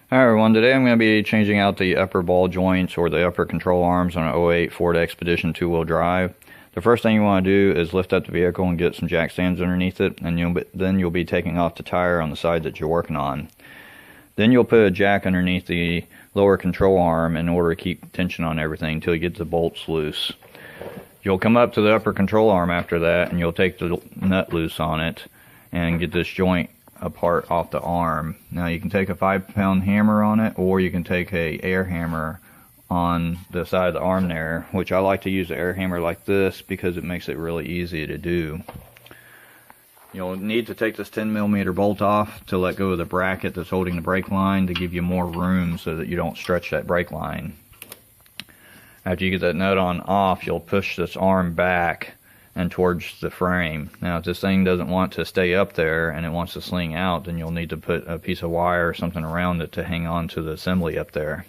Hi everyone, today I'm going to be changing out the upper ball joints or the upper control arms on an '08 Ford Expedition 2-wheel drive. The first thing you want to do is lift up the vehicle and get some jack stands underneath it, and then you'll be taking off the tire on the side that you're working on. Then you'll put a jack underneath the lower control arm in order to keep tension on everything until you get the bolts loose. You'll come up to the upper control arm after that, and you'll take the nut loose on it and get this joint apart off the arm. Now you can take a 5-pound hammer on it, or you can take a air hammer on the side of the arm there, which I like to use the air hammer like this because it makes it really easy to do. You'll need to take this 10mm bolt off to let go of the bracket that's holding the brake line to give you more room so that you don't stretch that brake line. After you get that nut on off, you'll push this arm back and towards the frame. Now if this thing doesn't want to stay up there and it wants to sling out, then you'll need to put a piece of wire or something around it to hang on to the assembly up there.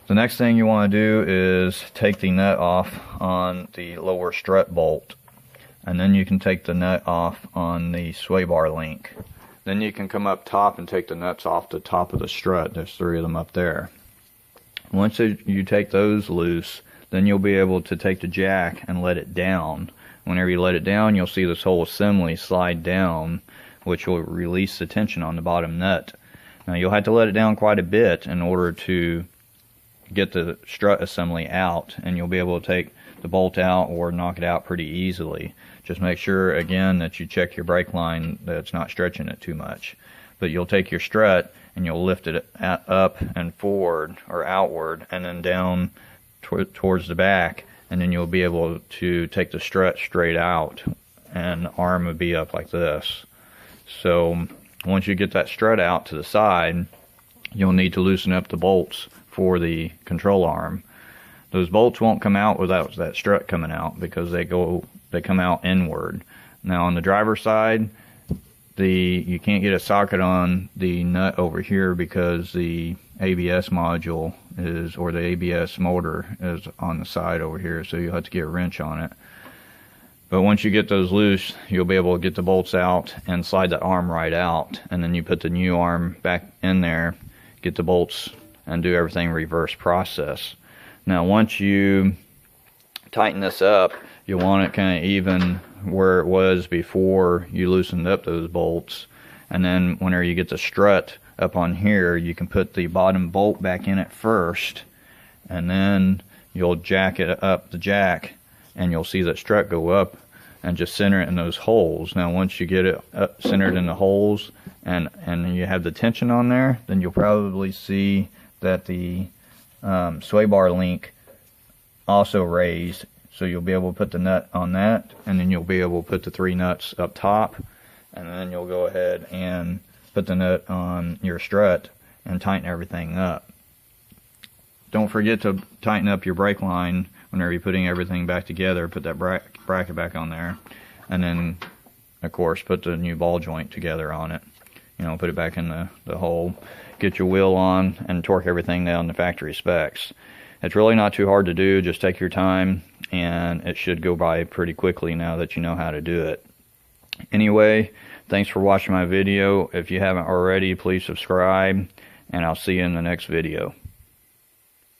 The next thing you want to do is take the nut off on the lower strut bolt, and then you can take the nut off on the sway bar link. Then you can come up top and take the nuts off the top of the strut. There's 3 of them up there. Once you take those loose, then you'll be able to take the jack and let it down. Whenever you let it down, you'll see this whole assembly slide down, which will release the tension on the bottom nut. Now you'll have to let it down quite a bit in order to get the strut assembly out, and you'll be able to take the bolt out or knock it out pretty easily. Just make sure again that you check your brake line, that it's not stretching it too much. But you'll take your strut and you'll lift it up and forward or outward and then down towards the back, and then you'll be able to take the strut straight out and the arm would be up like this. So once you get that strut out to the side, you'll need to loosen up the bolts for the control arm. Those bolts won't come out without that strut coming out because they come out inward. Now on the driver's side, you can't get a socket on the nut over here because the ABS module or the ABS motor is on the side over here, so you'll have to get a wrench on it. But once you get those loose, you'll be able to get the bolts out and slide the arm right out, and then you put the new arm back in there, get the bolts, and do everything reverse process. Now once you tighten this up, you want it kind of even where it was before you loosened up those bolts, and then whenever you get the strut up on here, you can put the bottom bolt back in it first, and then you'll jack it up the jack, and you'll see that strut go up and just center it in those holes. Now once you get it up, centered in the holes and you have the tension on there, then you'll probably see that the sway bar link also raised. So you'll be able to put the nut on that, and then you'll be able to put the 3 nuts up top, and then you'll go ahead and put the nut on your strut and tighten everything up. Don't forget to tighten up your brake line whenever you're putting everything back together. Put that bracket back on there, and then of course put the new ball joint together on it. Put it back in the hole, get your wheel on, and torque everything down to factory specs. It's really not too hard to do. Just take your time, and it should go by pretty quickly now that you know how to do it. Anyway, thanks for watching my video. If you haven't already, please subscribe, and I'll see you in the next video.